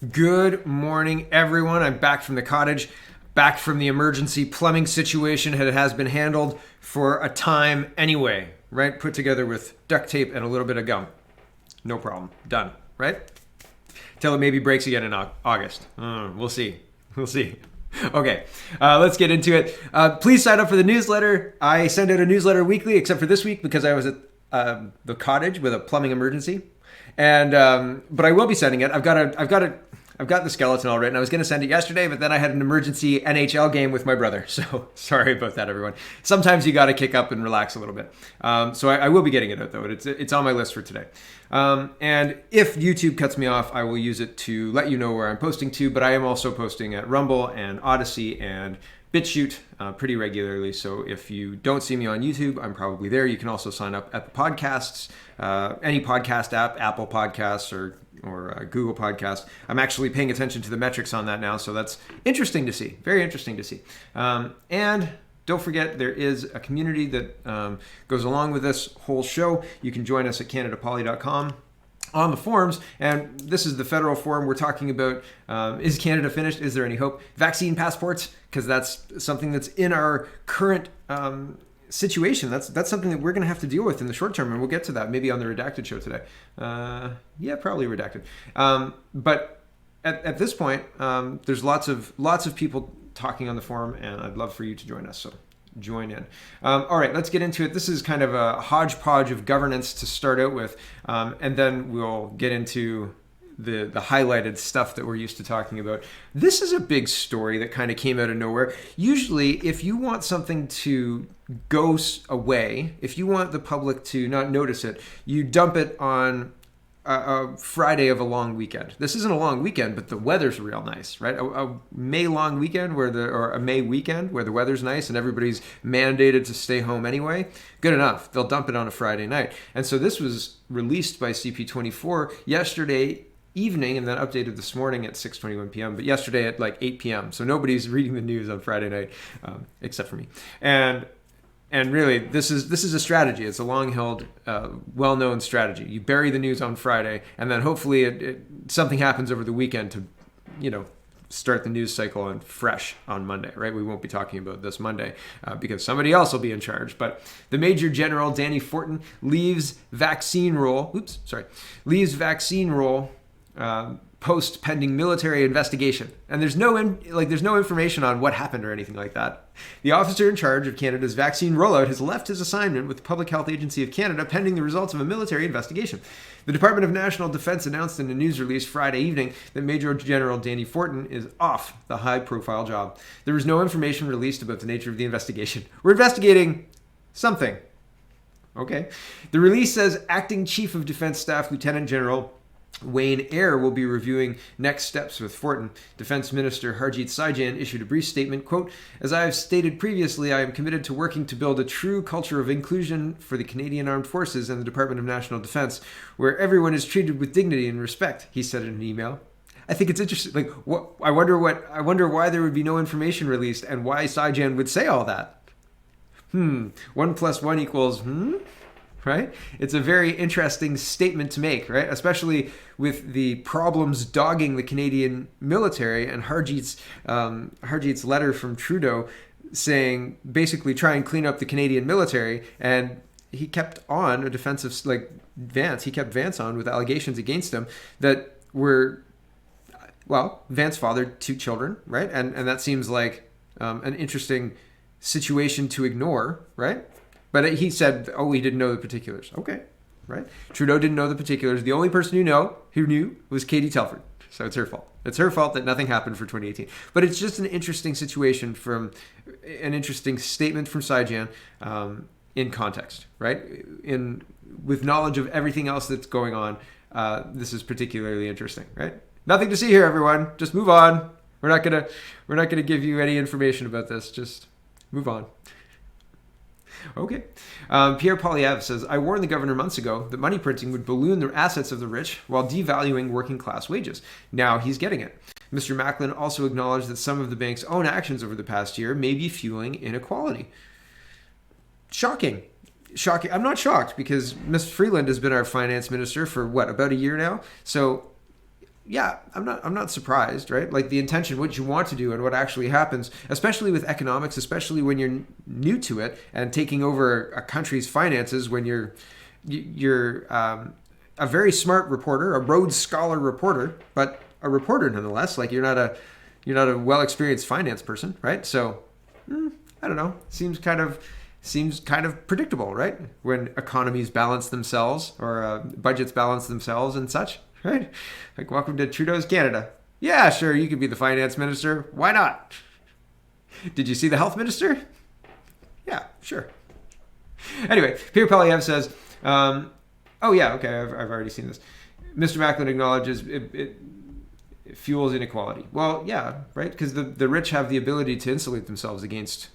Good morning, everyone. I'm back from the cottage, back from the emergency plumbing situation. It has been handled for a time anyway, right? Put together with duct tape and a little bit of gum. No problem. Done, right? Till it maybe breaks again in August. We'll see. We'll see. Okay, let's get into it. Please sign up for the newsletter. I send out a newsletter weekly, except for this week because I was at the cottage with a plumbing emergency. And but I will be sending it. I've got the skeleton all written. I was going to send it yesterday, but then I had an emergency NHL game with my brother. So sorry about that, everyone. Sometimes you got to kick up and relax a little bit. So I will be getting it out though. It's on my list for today. And if YouTube cuts me off, I will use it to let you know where I'm posting to. But I am also posting at Rumble and Odysee and BitChute pretty regularly. So if you don't see me on YouTube, I'm probably there. You can also sign up at the podcasts, any podcast app, Apple Podcasts or Google Podcasts. I'm actually paying attention to the metrics on that now. So that's interesting to see. Very interesting to see. And don't forget, there is a community that goes along with this whole show. You can join us at CanadaPoly.com. on the forums, and this is the federal forum. We're talking about is Canada finished? Is there any hope? Vaccine passports, because that's something that's in our current situation. That's something that we're going to have to deal with in the short term, and we'll get to that maybe on the Redacted show today. Yeah, probably Redacted. But at this point, there's lots of people talking on the forum, and I'd love for you to join us. So join in. All right, let's get into it. This is kind of a hodgepodge of governance to start out with, and then we'll get into the highlighted stuff that we're used to talking about. This is a big story that kind of came out of nowhere. Usually, if you want something to go away, if you want the public to not notice it, you dump it on a Friday of a long weekend. This isn't a long weekend, but the weather's real nice, right? A May long weekend or a May weekend where the weather's nice and everybody's mandated to stay home anyway. Good enough. They'll dump it on a Friday night. And so this was released by CP24 yesterday evening and then updated this morning at 6:21 p.m. But yesterday at like 8 p.m. So nobody's reading the news on Friday night except for me. And really, this is a strategy. It's a long-held, well-known strategy. You bury the news on Friday, and then hopefully something happens over the weekend to, start the news cycle on fresh on Monday, right? We won't be talking about this Monday because somebody else will be in charge. But the Major General, Danny Fortin, leaves vaccine role post pending military investigation. And there's no information on what happened or anything like that. The officer in charge of Canada's vaccine rollout has left his assignment with the Public Health Agency of Canada pending the results of a military investigation. The Department of National Defence announced in a news release Friday evening that Major General Danny Fortin is off the high-profile job. There was no information released about the nature of the investigation. We're investigating something. Okay. The release says Acting Chief of Defence Staff Lieutenant General Wayne Eyre will be reviewing next steps with Fortin. Defense Minister Harjit Sajjan issued a brief statement, quote, "As I have stated previously, I am committed to working to build a true culture of inclusion for the Canadian Armed Forces and the Department of National Defence, where everyone is treated with dignity and respect," he said in an email. I think it's interesting. I wonder why there would be no information released and why Sajjan would say all that. 1 + 1 equals right? It's a very interesting statement to make, right? Especially with the problems dogging the Canadian military and Harjit's letter from Trudeau saying, basically try and clean up the Canadian military. And he kept on a defensive, Vance, he kept Vance on with allegations against him that were, Vance fathered 2 children, right? And that seems like an interesting situation to ignore, right? But he said, he didn't know the particulars. Okay, right? Trudeau didn't know the particulars. The only person who knew was Katie Telford. So it's her fault. It's her fault that nothing happened for 2018. But it's just an interesting situation an interesting statement from Sajjan in context, right? With knowledge of everything else that's going on, this is particularly interesting, right? Nothing to see here, everyone. Just move on. We're not gonna give you any information about this. Just move on. Okay. Pierre Poilievre says, "I warned the governor months ago that money printing would balloon the assets of the rich while devaluing working class wages. Now he's getting it." Mr. Macklin also acknowledged that some of the bank's own actions over the past year may be fueling inequality. Shocking. I'm not shocked because Ms. Freeland has been our finance minister for about a year now. So, yeah, I'm not surprised, right? Like the intention, what you want to do and what actually happens, especially with economics, especially when you're new to it and taking over a country's finances when you're a very smart reporter, a Rhodes Scholar reporter, but a reporter nonetheless. Like you're not a well-experienced finance person, right? So I don't know. Seems kind of predictable, right? When economies balance themselves or budgets balance themselves and such, right? Like, welcome to Trudeau's Canada. Yeah, sure, you could be the finance minister. Why not? Did you see the health minister? Yeah, sure. Anyway, Peter Polyev says, oh yeah, okay, I've already seen this. Mr. Macklin acknowledges it fuels inequality. Well, yeah, right? Because the rich have the ability to insulate themselves against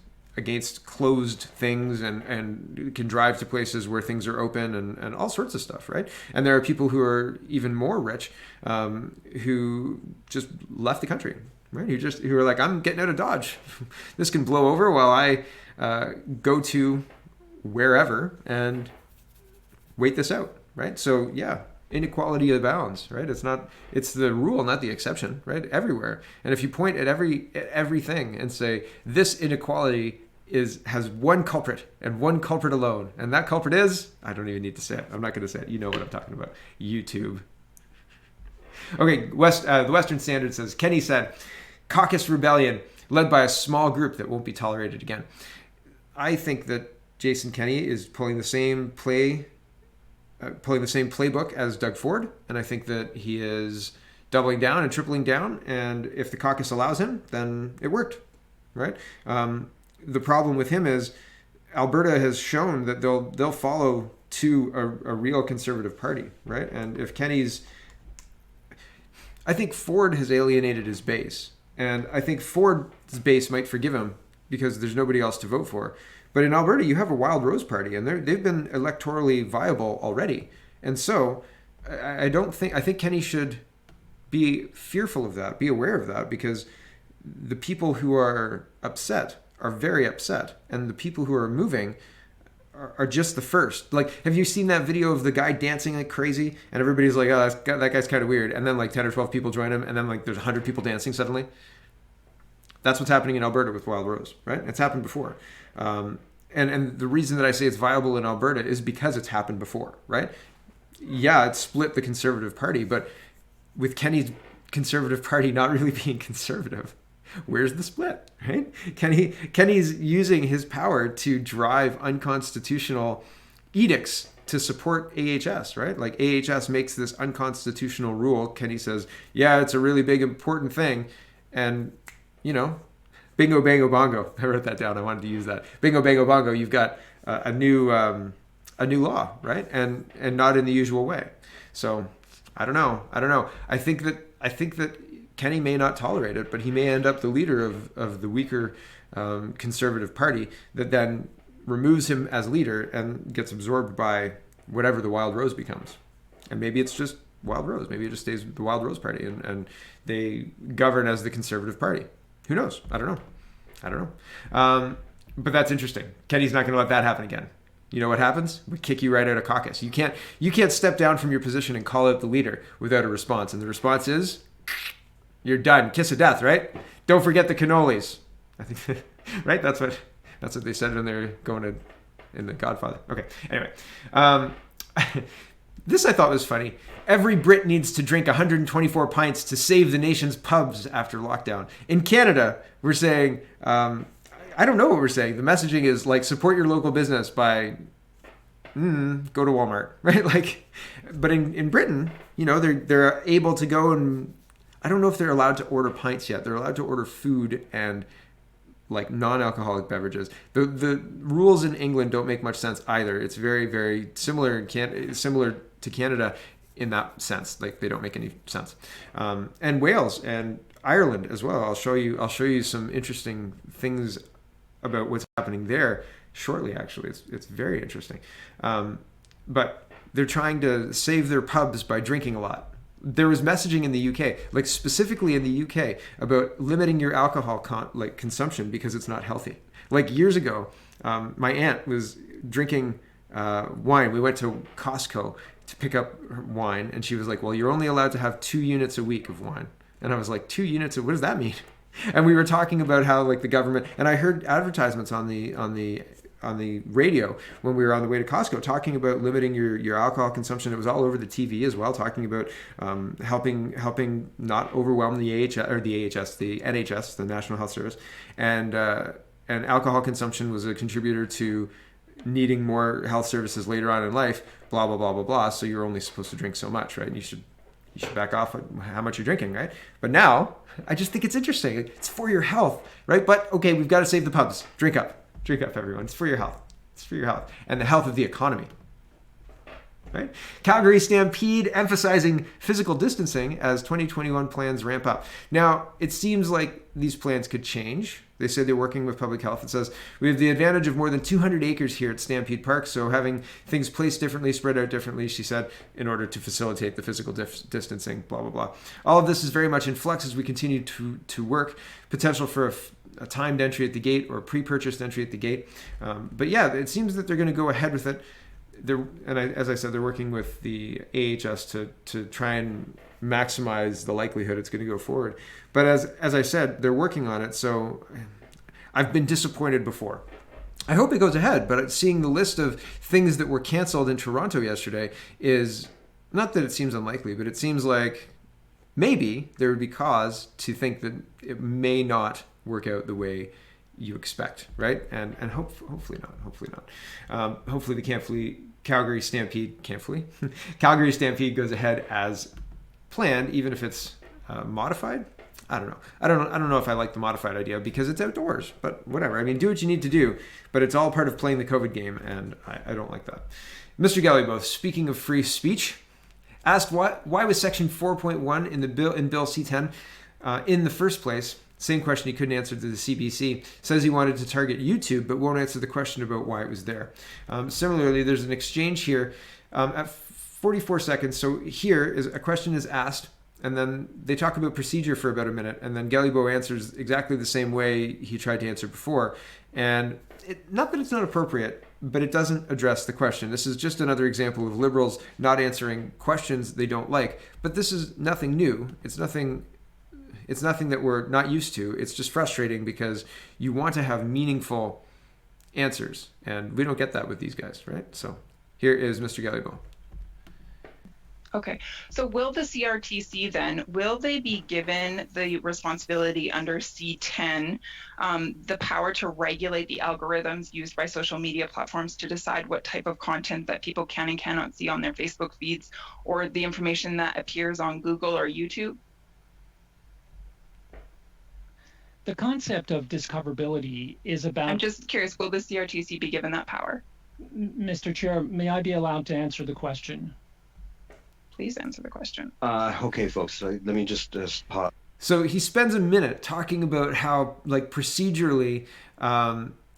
closed things and can drive to places where things are open and all sorts of stuff, right? And there are people who are even more rich who just left the country, right? Who are like, I'm getting out of Dodge. This can blow over while I go to wherever and wait this out, right? So yeah, inequality abounds, right? It's the rule, not the exception, right? Everywhere. And if you point at everything and say this inequality has one culprit and one culprit alone, and that culprit is, I don't even need to say it. I'm not going to say it. You know what I'm talking about. YouTube. Okay, the Western Standard says, Kenny said, caucus rebellion led by a small group that won't be tolerated again. I think that Jason Kenney is pulling the same playbook as Doug Ford, and I think that he is doubling down and tripling down, and if the caucus allows him, then it worked, right? The problem with him is Alberta has shown that they'll follow to a real conservative party, right? And if I think Ford has alienated his base, and I think Ford's base might forgive him because there's nobody else to vote for. But in Alberta, you have a Wild Rose Party, and they've been electorally viable already. And so I think Kenny should be fearful of that, be aware of that, because the people who are upset are very upset, and the people who are moving are just the first. Like, have you seen that video of the guy dancing like crazy, and everybody's like, oh, that guy's kind of weird, and then like 10 or 12 people join him, and then like there's 100 people dancing suddenly? That's what's happening in Alberta with Wild Rose, right? It's happened before. And the reason that I say it's viable in Alberta is because it's happened before, right? Yeah, it split the Conservative Party, but with Kenny's Conservative Party not really being conservative, where's the split, right? Kenny's using his power to drive unconstitutional edicts to support AHS, right? Like AHS makes this unconstitutional rule. Kenny says, yeah, it's a really big, important thing. And, bingo, bango, bongo. I wrote that down. I wanted to use that. Bingo, bango, bongo. You've got a new law, right? And not in the usual way. So I don't know. I think that Kenny may not tolerate it, but he may end up the leader of the weaker Conservative Party that then removes him as leader and gets absorbed by whatever the Wild Rose becomes. And maybe it's just Wild Rose. Maybe it just stays the Wild Rose Party and they govern as the Conservative Party. Who knows? I don't know. But that's interesting. Kenny's not going to let that happen again. You know what happens? We kick you right out of caucus. You can't step down from your position and call out the leader without a response. And the response is, you're done. Kiss of death, right? Don't forget the cannolis. I think, right? That's what they said when they're going in The Godfather. Okay. Anyway, this I thought was funny. Every Brit needs to drink 124 pints to save the nation's pubs after lockdown. In Canada, we're saying, I don't know what we're saying. The messaging is like, support your local business by go to Walmart, right? Like, but in Britain, they're able to go and, I don't know if they're allowed to order pints yet. They're allowed to order food and like non-alcoholic beverages. The rules in England don't make much sense either. It's very, very similar to Canada in that sense. Like, they don't make any sense. And Wales and Ireland as well. I'll show you some interesting things about what's happening there shortly. Actually, it's very interesting. But they're trying to save their pubs by drinking a lot. There was messaging in the UK, like specifically in the UK, about limiting your alcohol consumption because it's not healthy. Like years ago, my aunt was drinking wine. We went to Costco to pick up wine, and she was like, well, you're only allowed to have 2 units a week of wine. And I was like, 2 units what does that mean? And we were talking about how like the government, and I heard advertisements on the radio when we were on the way to Costco talking about limiting your alcohol consumption. It was all over the TV as well, talking about helping not overwhelm the NHS, the National Health Service, and alcohol consumption was a contributor to needing more health services later on in life. Blah blah blah blah blah. So you're only supposed to drink so much, right? And you should back off on how much you're drinking, right? But now I just think it's interesting. It's for your health, right? But okay, we've got to save the pubs. Drink up, everyone. It's for your health. It's for your health and the health of the economy. Right? Calgary Stampede emphasizing physical distancing as 2021 plans ramp up. Now, it seems like these plans could change. They say they're working with public health. It says, we have the advantage of more than 200 acres here at Stampede Park, so having things placed differently, spread out differently, she said, in order to facilitate the physical distancing, blah, blah, blah. All of this is very much in flux as we continue to work. Potential for a timed entry at the gate or a pre-purchased entry at the gate. But yeah, it seems that they're going to go ahead with it. As I said, they're working with the AHS to try and maximize the likelihood it's going to go forward. But as I said, they're working on it. So I've been disappointed before. I hope it goes ahead, but seeing the list of things that were canceled in Toronto yesterday is not that it seems unlikely, but it seems like maybe there would be cause to think that it may not work out the way you expect, right? And hopefully not. Hopefully the Calgary Stampede goes ahead as planned, even if it's modified. I don't know. I don't know if I like the modified idea because it's outdoors, but whatever. I mean, do what you need to do, but it's all part of playing the COVID game, and I don't like that. Mr. Gallibo, speaking of free speech, asked why was Section 4.1 in Bill C-10 in the first place. Same question he couldn't answer to the CBC. Says he wanted to target YouTube, but won't answer the question about why it was there. Similarly, there's an exchange here at 44 seconds. So here is a question is asked, and then they talk about procedure for about a minute, and then Gallibo answers exactly the same way he tried to answer before. And not that it's not appropriate, but it doesn't address the question. This is just another example of liberals not answering questions they don't like. But this is nothing new. It's nothing that we're not used to. It's just frustrating because you want to have meaningful answers, and we don't get that with these guys, right? So here is Mr. Gallibo. Okay, so will the CRTC then, will they be given the responsibility under C10, the power to regulate the algorithms used by social media platforms to decide what type of content that people can and cannot see on their Facebook feeds or the information that appears on Google or YouTube? The concept of discoverability is about... I'm just curious, will the CRTC be given that power? Mr. Chair, may I be allowed to answer the question? Please answer the question. Okay, folks, let me just pause. So he spends a minute talking about how, like, procedurally,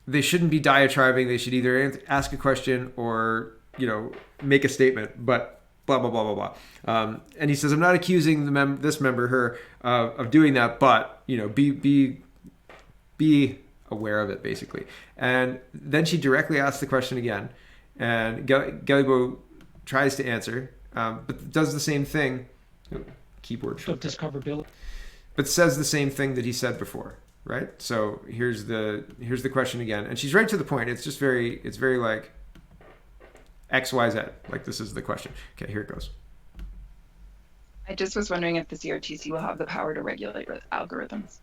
they shouldn't be diatribing. They should either ask a question or, make a statement, but blah, blah, blah, blah, blah. And he says, I'm not accusing this member, of doing that, but, be aware of it, basically. And then she directly asks the question again, and Gallibo tries to answer, but does the same thing. Keyboard shortcut. Discoverability. But says the same thing that he said before, right? So here's the question again, and she's right to the point. It's very like X, Y, Z. Like, this is the question. Okay, here it goes. I just was wondering if the CRTC will have the power to regulate algorithms.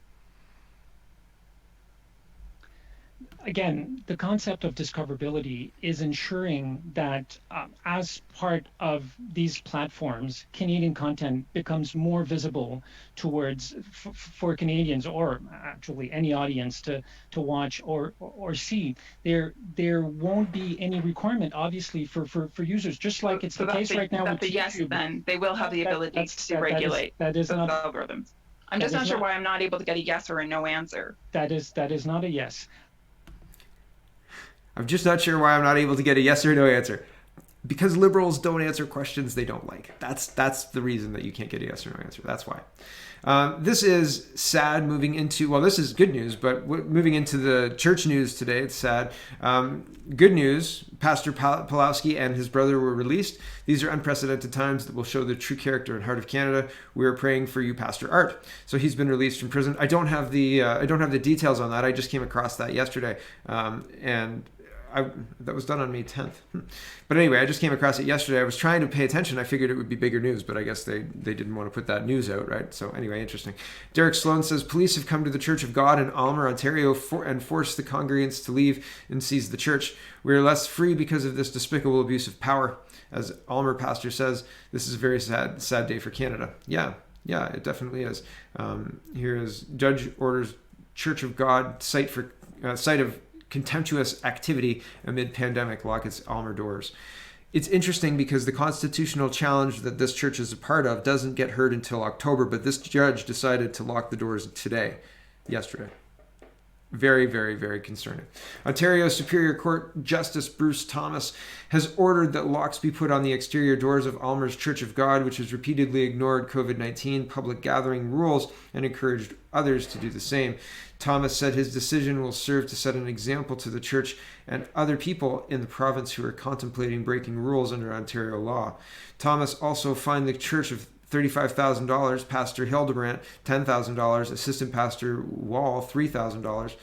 Again, the concept of discoverability is ensuring that as part of these platforms, Canadian content becomes more visible towards for Canadians, or actually any audience to watch or see. There won't be any requirement, obviously, for users, just like it's the case right now with YouTube. Yes, then they will have the ability to regulate those algorithms. I'm just not sure why I'm not able to get a yes or a no answer. That is not a yes. I'm just not sure why I'm not able to get a yes or no answer. because liberals don't answer questions they don't like. That's the reason that you can't get a yes or no answer. That's why. This is sad moving into, well, this is good news, but moving into the church news today, it's sad. Good news, Pastor Pawlowski and his brother were released. These are unprecedented times that will show the true character and heart of Canada. We are praying for you, Pastor Art. So he's been released from prison. I don't have the details on that. I just came across that yesterday. That was done on May 10th. But anyway, I just came across it yesterday. I was trying to pay attention. I figured it would be bigger news, but I guess they didn't want to put that news out, right? So anyway, interesting. Derek Sloan says, police have come to the Church of God in Aylmer, Ontario, and forced the congregants to leave and seize the church. We are less free because of this despicable abuse of power. As Aylmer pastor says, this is a very sad day for Canada. Yeah, it definitely is. Here is Judge orders Church of God site of contemptuous activity amid pandemic lock its Aylmer doors. It's interesting because the constitutional challenge that this church is a part of doesn't get heard until October, but this judge decided to lock the doors yesterday. Very, very, very concerning. Ontario Superior Court Justice Bruce Thomas has ordered that locks be put on the exterior doors of Aylmer's Church of God, which has repeatedly ignored COVID-19 public gathering rules and encouraged others to do the same. Thomas said his decision will serve to set an example to the church and other people in the province who are contemplating breaking rules under Ontario law. Thomas also fined the church of $35,000, Pastor Hildebrandt $10,000, Assistant Pastor Wall $3,000.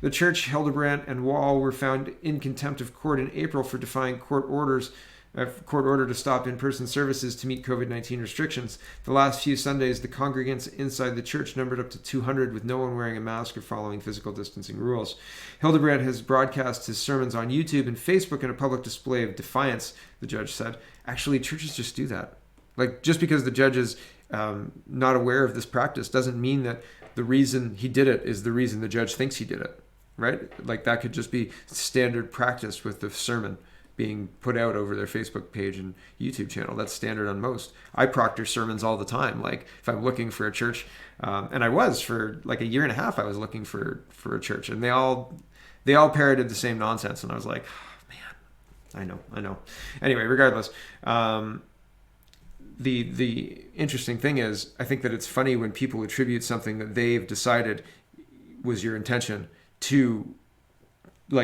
The church, Hildebrandt, and Wall were found in contempt of court in April for defying court order to stop in-person services to meet COVID-19 restrictions. The last few Sundays, the congregants inside the church numbered up to 200 with no one wearing a mask or following physical distancing rules. Hildebrandt has broadcast his sermons on YouTube and Facebook in a public display of defiance, the judge said. Actually, churches just do that. Like, just because the judge is not aware of this practice doesn't mean that the reason he did it is the reason the judge thinks he did it, right? Like, that could just be standard practice with the sermon being put out over their Facebook page and YouTube channel. That's standard on most. I proctor sermons all the time. Like, if I'm looking for a church, and I was for like a year and a half, I was looking for a church, and they all parroted the same nonsense, and I was like, oh, man, I know. Anyway, regardless, the interesting thing is, I think that it's funny when people attribute something that they've decided was your intention to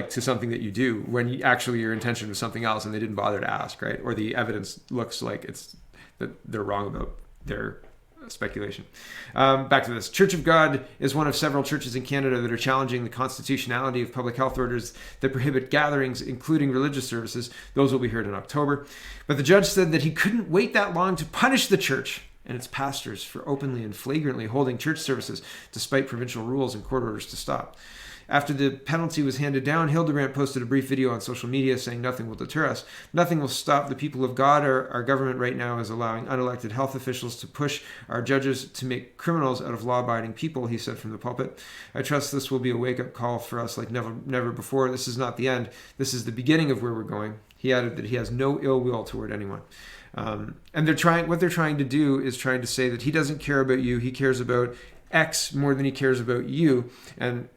something that you do, when actually your intention was something else and they didn't bother to ask, right? Or the evidence looks like it's that they're wrong about their speculation. Back to this. Church of God is one of several churches in Canada that are challenging the constitutionality of public health orders that prohibit gatherings, including religious services. Those will be heard in October. But the judge said that he couldn't wait that long to punish the church and its pastors for openly and flagrantly holding church services despite provincial rules and court orders to stop. After the penalty was handed down, Hildebrandt posted a brief video on social media saying nothing will deter us. Nothing will stop the people of God. Our government right now is allowing unelected health officials to push our judges to make criminals out of law-abiding people, he said from the pulpit. I trust this will be a wake-up call for us like never before. This is not the end. This is the beginning of where we're going. He added that he has no ill will toward anyone. And what they're trying to do is trying to say that he doesn't care about you. He cares about X more than he cares about you. And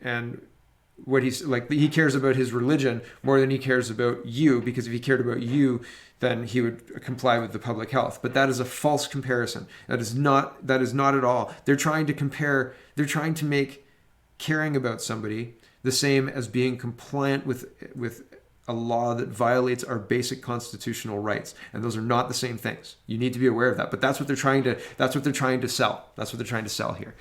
what he's like, he cares about his religion more than he cares about you, because if he cared about you, then he would comply with the public health. But that is a false comparison. That is not at all. They're trying to make caring about somebody the same as being compliant with a law that violates our basic constitutional rights. And those are not the same things. You need to be aware of that. But that's what they're trying to sell. That's what they're trying to sell here.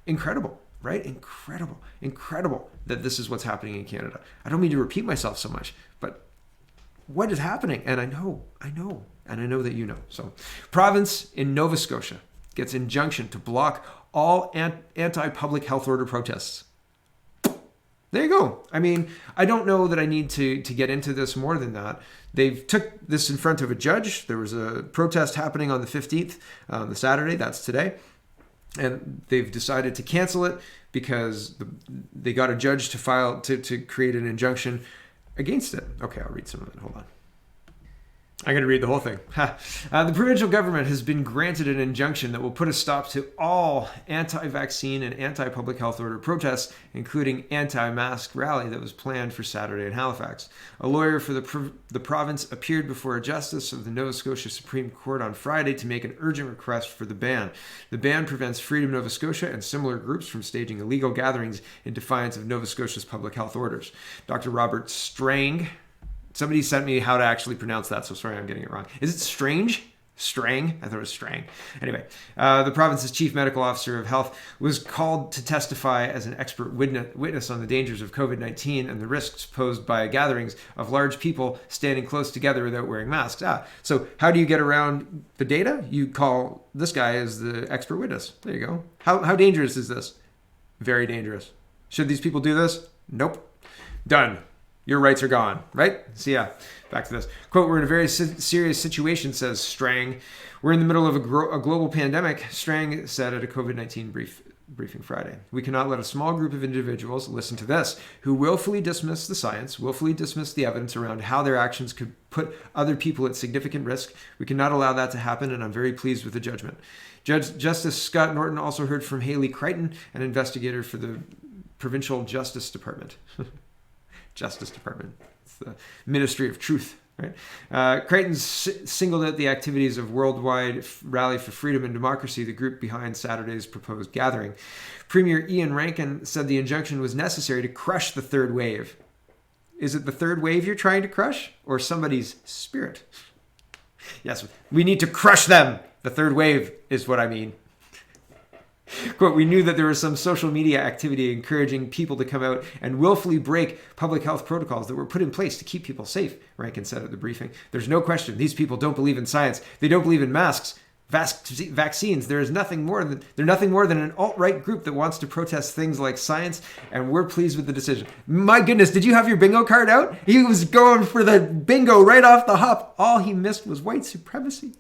Incredible. Right? Incredible that this is what's happening in Canada. I don't mean to repeat myself so much, but what is happening? And I know, and I know that you know. So, province in Nova Scotia gets injunction to block all anti-public health order protests. There you go. I mean, I don't know that I need to get into this more than that. They've took this in front of a judge. There was a protest happening on the 15th, the Saturday, that's today. And they've decided to cancel it because they got a judge to file to create an injunction against it. Okay, I'll read some of it. Hold on. I'm going to read the whole thing. The provincial government has been granted an injunction that will put a stop to all anti-vaccine and anti-public health order protests, including anti-mask rally that was planned for Saturday in Halifax. A lawyer for the province appeared before a justice of the Nova Scotia Supreme Court on Friday to make an urgent request for the ban. The ban prevents Freedom Nova Scotia and similar groups from staging illegal gatherings in defiance of Nova Scotia's public health orders. Dr. Robert Strang. Somebody sent me how to actually pronounce that, so sorry I'm getting it wrong. Is it Strange? Strang? I thought it was Strang. Anyway, the province's chief medical officer of health was called to testify as an expert witness on the dangers of COVID-19 and the risks posed by gatherings of large people standing close together without wearing masks. So how do you get around the data? You call this guy as the expert witness. There you go. How dangerous is this? Very dangerous. Should these people do this? Nope. Done. Your rights are gone, right? So yeah, back to this. Quote, we're in a very serious situation, says Strang. We're in the middle of a global pandemic, Strang said at a COVID-19 briefing Friday. We cannot let a small group of individuals, listen to this, who willfully dismiss the science, willfully dismiss the evidence around how their actions could put other people at significant risk. We cannot allow that to happen, and I'm very pleased with the judgment. Justice Scott Norton also heard from Haley Crichton, an investigator for the Provincial Justice Department. Justice Department. It's the Ministry of Truth, right? Crichton singled out the activities of Worldwide Rally for Freedom and Democracy, the group behind Saturday's proposed gathering. Premier Ian Rankin said the injunction was necessary to crush the third wave. Is it the third wave you're trying to crush, or somebody's spirit? Yes, we need to crush them. The third wave is what I mean. Quote, we knew that there was some social media activity encouraging people to come out and willfully break public health protocols that were put in place to keep people safe, Rankin said at the briefing. There's no question. These people don't believe in science. They don't believe in masks, vaccines. They're nothing more than an alt-right group that wants to protest things like science, and we're pleased with the decision. My goodness, did you have your bingo card out? He was going for the bingo right off the hop. All he missed was white supremacy.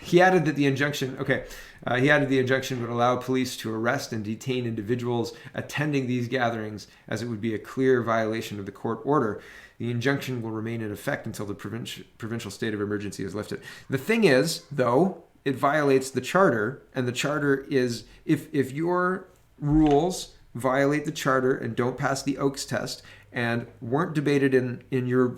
He added that the injunction would allow police to arrest and detain individuals attending these gatherings, as it would be a clear violation of the court order. The injunction will remain in effect until the provincial state of emergency is lifted. The thing is, though, it violates the charter, and the charter is, if your rules violate the charter and don't pass the Oakes test and weren't debated in your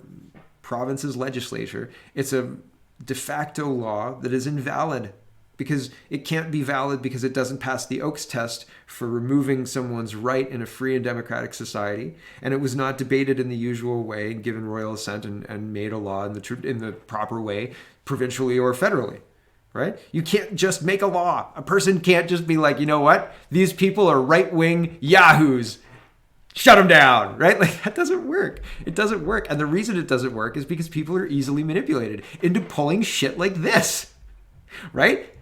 province's legislature, it's a de facto law that is invalid, because it can't be valid because it doesn't pass the Oakes test for removing someone's right in a free and democratic society, and it was not debated in the usual way, given royal assent, and made a law in the proper way, provincially or federally, right? You can't just make a law. A person can't just be like, you know what? These people are right-wing yahoos. Shut them down, right? Like, that doesn't work. It doesn't work. And the reason it doesn't work is because people are easily manipulated into pulling shit like this, right?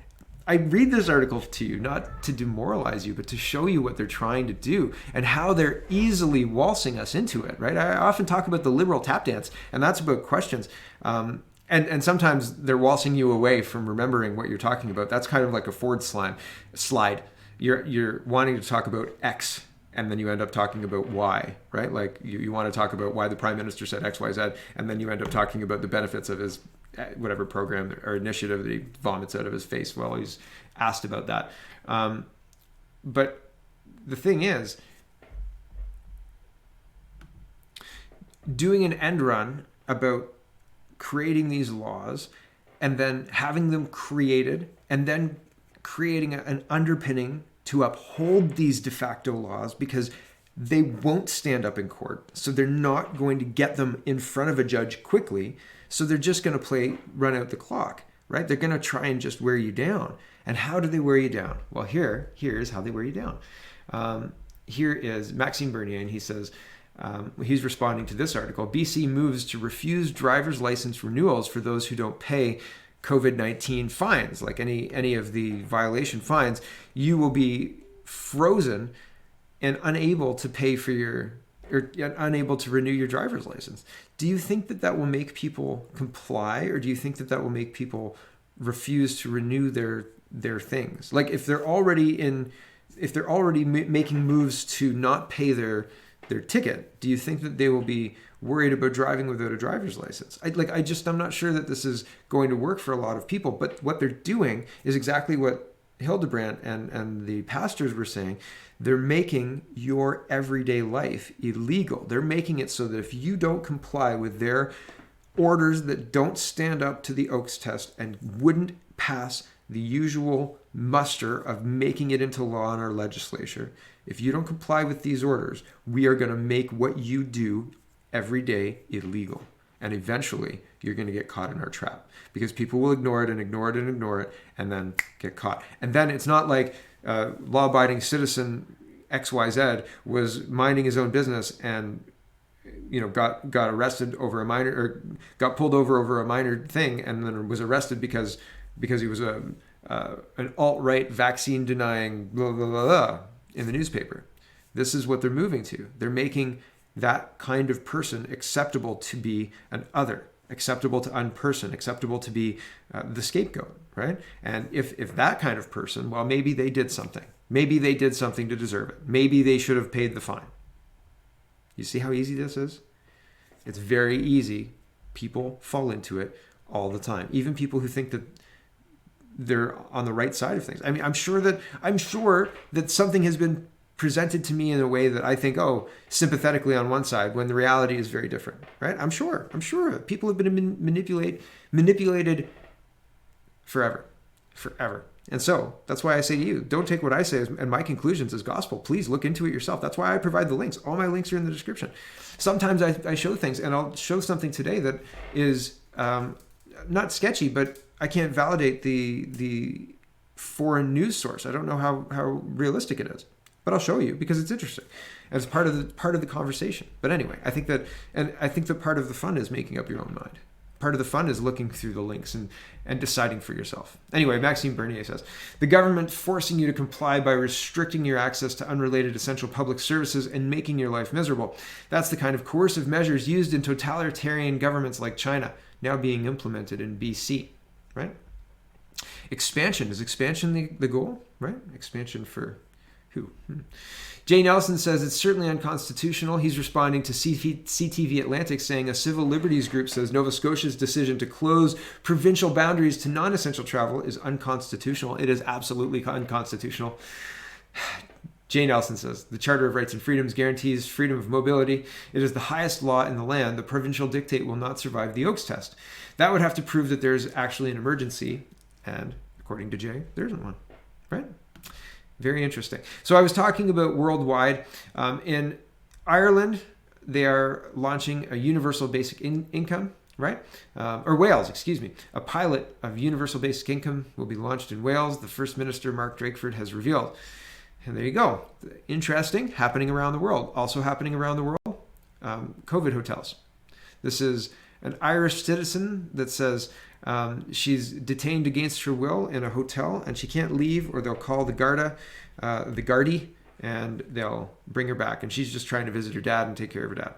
I read this article to you, not to demoralize you, but to show you what they're trying to do and how they're easily waltzing us into it, right? I often talk about the liberal tap dance, and that's about questions. And sometimes they're waltzing you away from remembering what you're talking about. That's kind of like a Ford slide. You're wanting to talk about X, and then you end up talking about Y, right? Like you want to talk about why the prime minister said X, Y, Z, and then you end up talking about the benefits of his whatever program or initiative that he vomits out of his face while he's asked about that. But the thing is, doing an end run about creating these laws and then having them created and then creating an underpinning to uphold these de facto laws, because they won't stand up in court. So they're not going to get them in front of a judge quickly. So they're just going to run out the clock, right? They're going to try and just wear you down. And how do they wear you down? Well, here's how they wear you down. Here is Maxime Bernier, and he says, he's responding to this article. BC moves to refuse driver's license renewals for those who don't pay COVID-19 fines, like any of the violation fines. You will be frozen and unable to pay for or unable to renew your driver's license. Do you think that will make people comply, or do you think that will make people refuse to renew their things? Like if they're already making moves to not pay their ticket, do you think that they will be worried about driving without a driver's license. I'm not sure that this is going to work for a lot of people, but what they're doing is exactly what Hildebrandt and the pastors were saying. They're making your everyday life illegal. They're making it so that if you don't comply with their orders that don't stand up to the Oakes test and wouldn't pass the usual muster of making it into law in our legislature, if you don't comply with these orders, we are going to make what you do every day illegal. And eventually, you're going to get caught in our trap because people will ignore it and ignore it and ignore it and then get caught. And then it's not like law-abiding citizen XYZ was minding his own business and got arrested over a minor, or got pulled over a minor thing, and then was arrested because he was an alt-right vaccine denying blah blah blah blah in the newspaper. This is what they're moving to. They're making that kind of person acceptable to be an other, acceptable to unperson, acceptable to be the scapegoat, right? And if that kind of person, well, maybe they did something. Maybe they did something to deserve it. Maybe they should have paid the fine. You see how easy this is? It's very easy. People fall into it all the time. Even people who think that they're on the right side of things. I mean, I'm sure that something has been presented to me in a way that I think, sympathetically on one side, when the reality is very different, right? I'm sure people have been manipulated forever. And so that's why I say to you, don't take what I say and my conclusions as gospel. Please look into it yourself. That's why I provide the links. All my links are in the description. Sometimes I show things, and I'll show something today that is not sketchy, but I can't validate the foreign news source. I don't know how realistic it is. But I'll show you because it's interesting. And it's part of the conversation. But anyway, I think that part of the fun is making up your own mind. Part of the fun is looking through the links and deciding for yourself. Anyway, Maxime Bernier says, the government forcing you to comply by restricting your access to unrelated essential public services and making your life miserable. That's the kind of coercive measures used in totalitarian governments like China, now being implemented in BC, right? Expansion. Is expansion the goal, right? Expansion for who? Jay Nelson says it's certainly unconstitutional. He's responding to CTV Atlantic saying a civil liberties group says Nova Scotia's decision to close provincial boundaries to non-essential travel is unconstitutional. It is absolutely unconstitutional. Jay Nelson says the Charter of Rights and Freedoms guarantees freedom of mobility. It is the highest law in the land. The provincial dictate will not survive the Oakes test. That would have to prove that there's actually an emergency. And according to Jay, there isn't one, right? Very interesting. So I was talking about worldwide. In Ireland, they are launching a universal basic income, right? Or Wales, excuse me. A pilot of universal basic income will be launched in Wales. The First Minister, Mark Drakeford, has revealed. And there you go. Interesting. Happening around the world. Also happening around the world, COVID hotels. This is an Irish citizen that says she's detained against her will in a hotel and she can't leave, or they'll call the Gardaí, and they'll bring her back. And she's just trying to visit her dad and take care of her dad.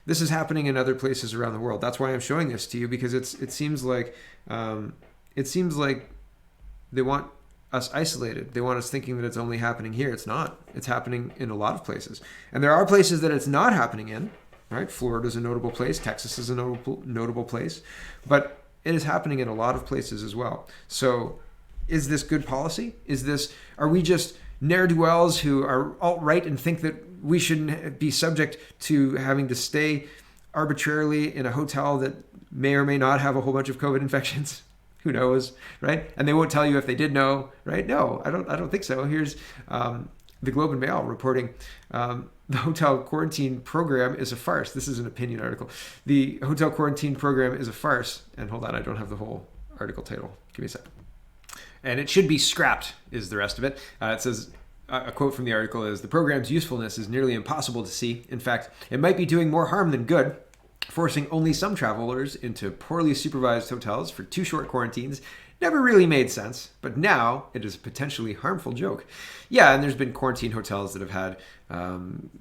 This is happening in other places around the world. That's why I'm showing this to you, because it seems like they want us isolated. They want us thinking that it's only happening here. It's not. It's happening in a lot of places. And there are places that it's not happening in, right? Florida's a notable place. Texas is a notable place. But it is happening in a lot of places as well. So is this good policy? Are we just ne'er-do-wells who are alt-right and think that we shouldn't be subject to having to stay arbitrarily in a hotel that may or may not have a whole bunch of COVID infections? Who knows, right? And they won't tell you if they did know, right? No, I don't think so. Here's the Globe and Mail reporting the hotel quarantine program is a farce. This is an opinion article. The hotel quarantine program is a farce. And hold on, I don't have the whole article title. Give me a second. And it should be scrapped is the rest of it. It says, a quote from the article is, the program's usefulness is nearly impossible to see. In fact, it might be doing more harm than good, forcing only some travelers into poorly supervised hotels for too short quarantines. Never really made sense, but now it is a potentially harmful joke. Yeah, and there's been quarantine hotels that have had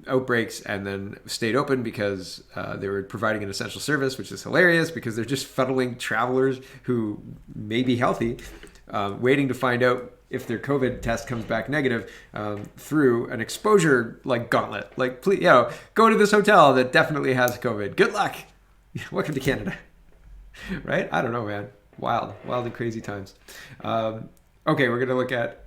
outbreaks and then stayed open because they were providing an essential service, which is hilarious because they're just funneling travelers who may be healthy, waiting to find out if their COVID test comes back negative through an exposure like gauntlet. Like, please, go to this hotel that definitely has COVID. Good luck. Welcome to Canada. Right? I don't know, man. Wild and crazy times. Okay, we're gonna look at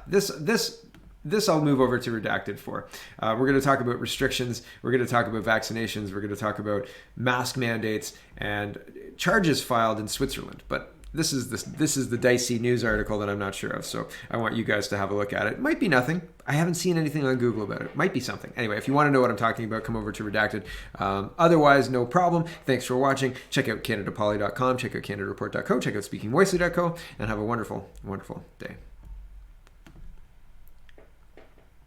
this I'll move over to redacted for. We're going to talk about restrictions. We're going to talk about vaccinations. We're going to talk about mask mandates and charges filed in Switzerland. But this is the dicey news article that I'm not sure of. So I want you guys to have a look at it. It might be nothing. I haven't seen anything on Google about it. It might be something. Anyway, if you want to know what I'm talking about, come over to redacted. Otherwise, no problem. Thanks for watching. Check out CanadaPoly.com. Check out CanadaReport.co. Check out SpeakingVoicely.co. And have a wonderful, wonderful day.